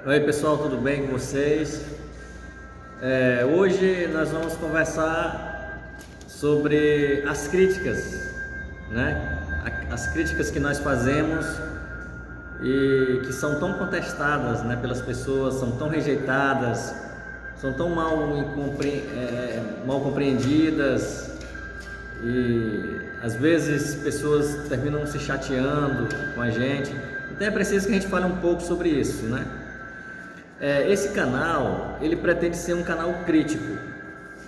Oi pessoal, tudo bem com vocês? Hoje nós vamos conversar sobre as críticas, né? As críticas que nós fazemos e que são tão contestadas, né, pelas pessoas, são tão rejeitadas, são tão mal compreendidas e às vezes pessoas terminam se chateando com a gente. Então é preciso que a gente fale um pouco sobre isso, né? Esse canal, ele pretende ser um canal crítico,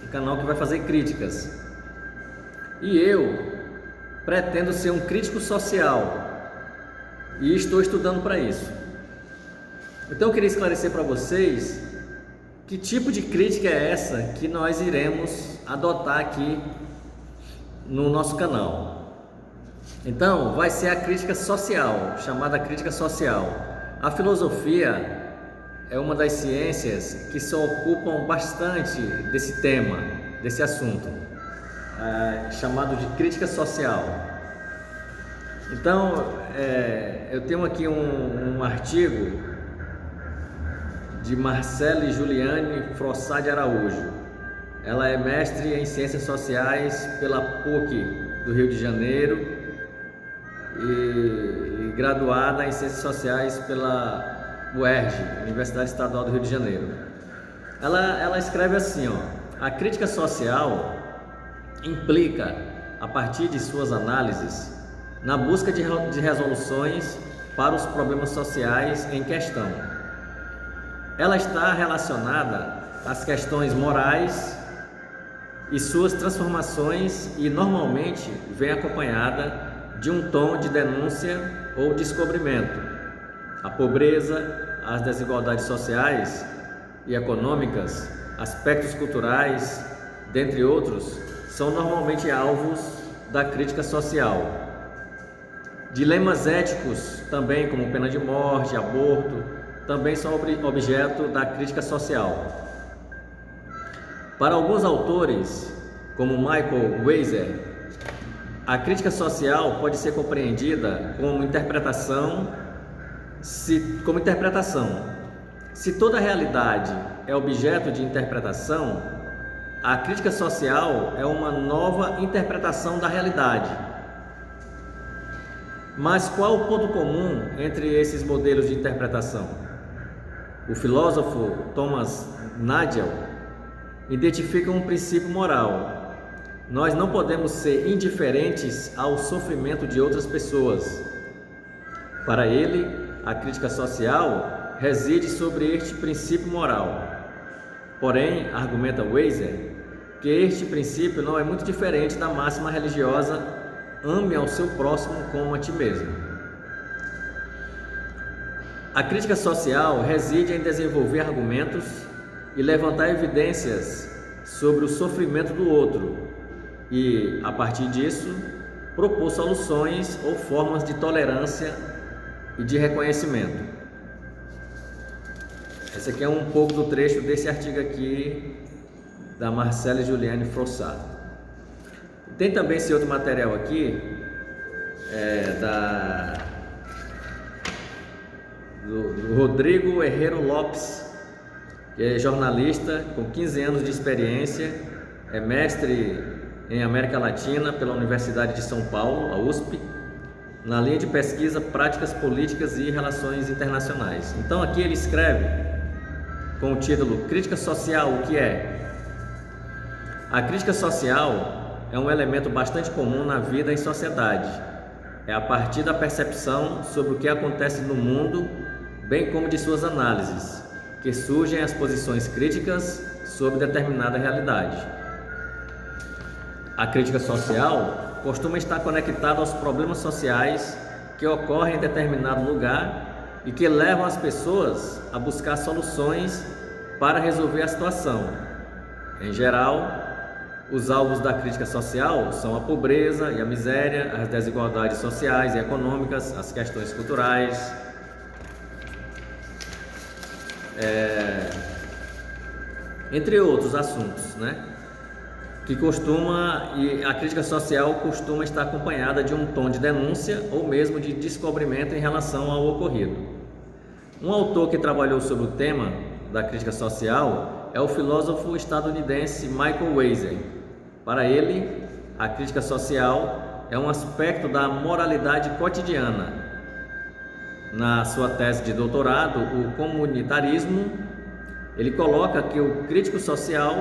um canal que vai fazer críticas. E eu pretendo ser um crítico social e estou estudando para isso. Então eu queria esclarecer para vocês que tipo de crítica é essa que nós iremos adotar aqui no nosso canal. Então vai ser a crítica social, chamada crítica social. A filosofia é uma das ciências que se ocupam bastante desse tema, desse assunto, chamado de crítica social. Então, eu tenho aqui um artigo de Marcele Juliane Frossá de Araújo. Ela é mestre em Ciências Sociais pela PUC do Rio de Janeiro e graduada em Ciências Sociais pela UERJ, Universidade Estadual do Rio de Janeiro. Ela escreve assim, a crítica social implica, a partir de suas análises, na busca de resoluções para os problemas sociais em questão. Ela está relacionada às questões morais e suas transformações e normalmente vem acompanhada de um tom de denúncia ou descobrimento. A pobreza, as desigualdades sociais e econômicas, aspectos culturais, dentre outros, são normalmente alvos da crítica social. Dilemas éticos, também como pena de morte, aborto, também são objeto da crítica social. Para alguns autores, como Michael Weiser, a crítica social pode ser compreendida como interpretação. Se toda realidade é objeto de interpretação, a crítica social é uma nova interpretação da realidade. Mas qual o ponto comum entre esses modelos de interpretação? O filósofo Thomas Nagel identifica um princípio moral. Nós não podemos ser indiferentes ao sofrimento de outras pessoas. Para ele, a crítica social reside sobre este princípio moral. Porém, argumenta Weiser, que este princípio não é muito diferente da máxima religiosa: ame ao seu próximo como a ti mesmo. A crítica social reside em desenvolver argumentos e levantar evidências sobre o sofrimento do outro e, a partir disso, propor soluções ou formas de tolerância e de reconhecimento. Esse aqui é um pouco do trecho desse artigo aqui da Marcele Juliane Frossá. Tem também esse outro material aqui do Rodrigo Herrero Lopes, que é jornalista com 15 anos de experiência, é mestre em América Latina pela Universidade de São Paulo, a USP, na linha de pesquisa Práticas Políticas e Relações Internacionais. Então aqui ele escreve com o título Crítica Social, o que é? A crítica social é um elemento bastante comum na vida em sociedade. É a partir da percepção sobre o que acontece no mundo, bem como de suas análises, que surgem as posições críticas sobre determinada realidade. A crítica social costuma estar conectada aos problemas sociais que ocorrem em determinado lugar e que levam as pessoas a buscar soluções para resolver a situação. Em geral, os alvos da crítica social são a pobreza e a miséria, as desigualdades sociais e econômicas, as questões culturais, entre outros assuntos, né? E a crítica social costuma estar acompanhada de um tom de denúncia ou mesmo de descobrimento em relação ao ocorrido. Um autor que trabalhou sobre o tema da crítica social é o filósofo estadunidense Michael Weiser. Para ele, a crítica social é um aspecto da moralidade cotidiana. Na sua tese de doutorado, O Comunitarismo, ele coloca que o crítico social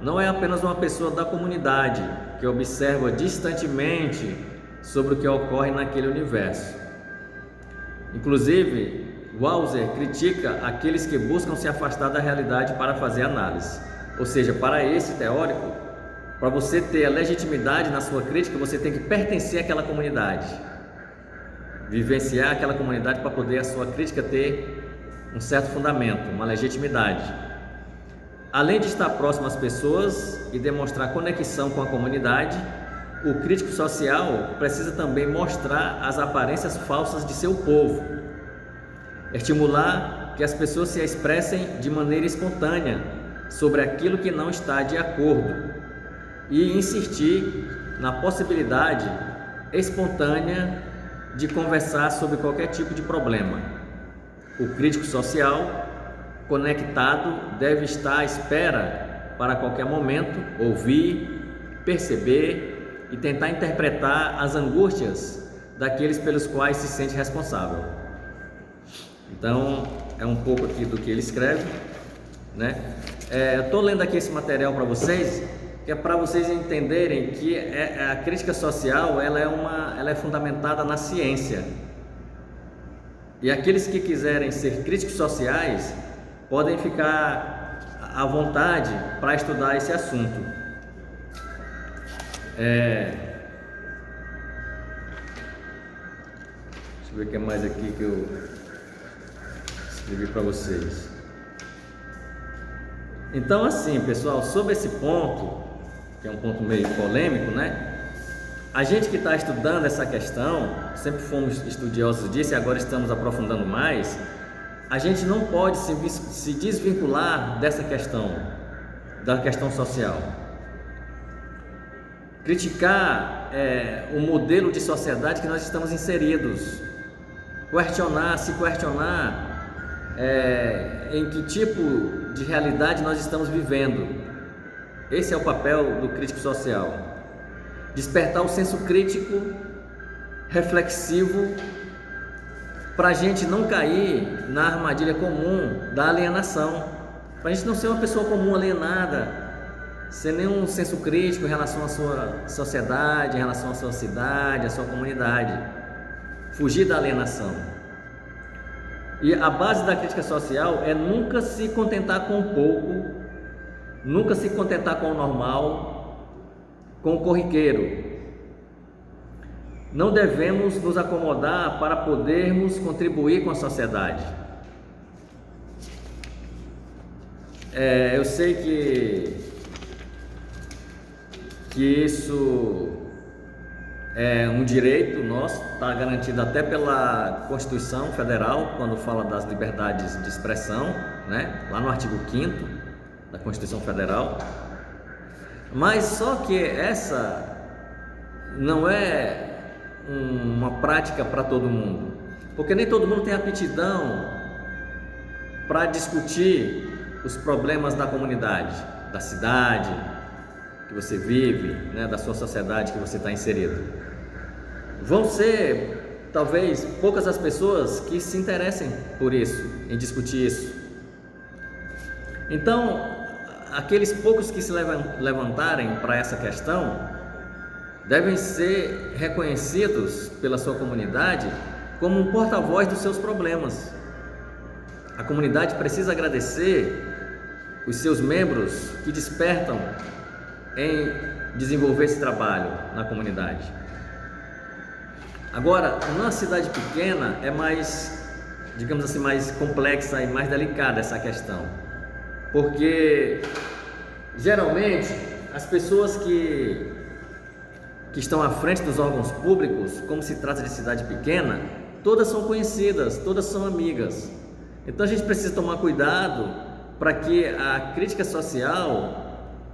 não é apenas uma pessoa da comunidade que observa distantemente sobre o que ocorre naquele universo. Inclusive, Weiser critica aqueles que buscam se afastar da realidade para fazer análise. Ou seja, para esse teórico, para você ter a legitimidade na sua crítica, você tem que pertencer àquela comunidade, vivenciar aquela comunidade para poder a sua crítica ter um certo fundamento, uma legitimidade. Além de estar próximo às pessoas e demonstrar conexão com a comunidade, o crítico social precisa também mostrar as aparências falsas de seu povo, estimular que as pessoas se expressem de maneira espontânea sobre aquilo que não está de acordo e insistir na possibilidade espontânea de conversar sobre qualquer tipo de problema. O crítico social conectado deve estar à espera para a qualquer momento ouvir, perceber e tentar interpretar as angústias daqueles pelos quais se sente responsável. Então, é um pouco aqui do que ele escreve, né? Eu estou lendo aqui esse material para vocês, que é para vocês entenderem que a crítica social ela é fundamentada na ciência. E aqueles que quiserem ser críticos sociais podem ficar à vontade para estudar esse assunto. Deixa eu ver o que é mais aqui que eu escrevi para vocês. Então, assim, pessoal, sobre esse ponto, que é um ponto meio polêmico, né? A gente que está estudando essa questão, sempre fomos estudiosos disso e agora estamos aprofundando mais. A gente não pode se desvincular dessa questão, da questão social. Criticar o modelo de sociedade que nós estamos inseridos, se questionar em que tipo de realidade nós estamos vivendo. Esse é o papel do crítico social. Despertar o senso crítico, reflexivo, para a gente não cair na armadilha comum da alienação, para a gente não ser uma pessoa comum alienada, sem nenhum senso crítico em relação à sua sociedade, em relação à sua cidade, à sua comunidade, fugir da alienação. E a base da crítica social é nunca se contentar com o pouco, nunca se contentar com o normal, com o corriqueiro. Não devemos nos acomodar para podermos contribuir com a sociedade. Eu sei que isso é um direito nosso, está garantido até pela Constituição Federal, quando fala das liberdades de expressão, né? Lá no artigo 5º da Constituição Federal. Mas só que essa não é uma prática para todo mundo, porque nem todo mundo tem aptidão para discutir os problemas da comunidade, da cidade que você vive, né, da sua sociedade que você está inserido. Vão ser talvez poucas as pessoas que se interessem por isso, em discutir isso. Então, aqueles poucos que se levantarem para essa questão devem ser reconhecidos pela sua comunidade como um porta-voz dos seus problemas. A comunidade precisa agradecer os seus membros que despertam em desenvolver esse trabalho na comunidade. Agora, numa cidade pequena é mais, digamos assim, mais complexa e mais delicada essa questão, porque geralmente as pessoas que estão à frente dos órgãos públicos, como se trata de cidade pequena, todas são conhecidas, todas são amigas. Então a gente precisa tomar cuidado para que a crítica social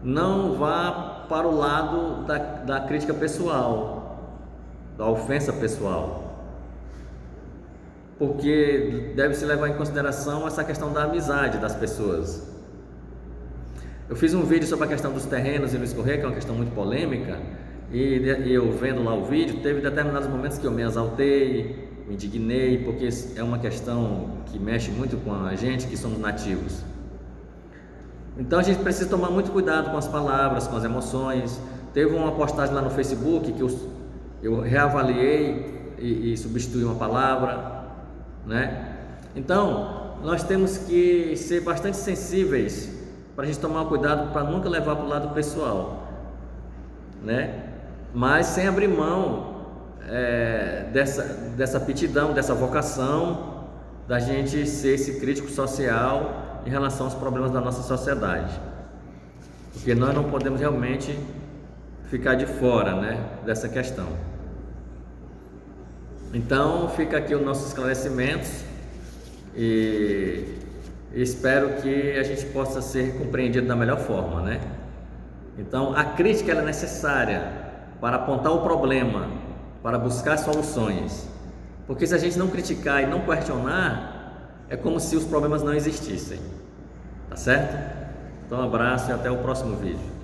não vá para o lado da crítica pessoal, da ofensa pessoal. porque deve-se levar em consideração essa questão da amizade das pessoas. Eu fiz um vídeo sobre a questão dos terrenos em Luiz Correia, que é uma questão muito polêmica, e eu vendo lá o vídeo, teve determinados momentos que eu me exaltei, me indignei, porque é uma questão que mexe muito com a gente que somos nativos. Então a gente precisa tomar muito cuidado com as palavras, com as emoções. Teve uma postagem lá no Facebook que eu reavaliei e substituí uma palavra, né? Então nós temos que ser bastante sensíveis para a gente tomar cuidado para nunca levar para o lado pessoal, né? Mas sem abrir mão dessa aptidão, dessa vocação da gente ser esse crítico social em relação aos problemas da nossa sociedade, porque nós não podemos realmente ficar de fora, né, dessa questão. Então fica aqui os nossos esclarecimentos e espero que a gente possa ser compreendido da melhor forma, né? Então a crítica ela é necessária para apontar o problema, para buscar soluções, porque se a gente não criticar e não questionar, é como se os problemas não existissem, tá certo? Então um abraço e até o próximo vídeo.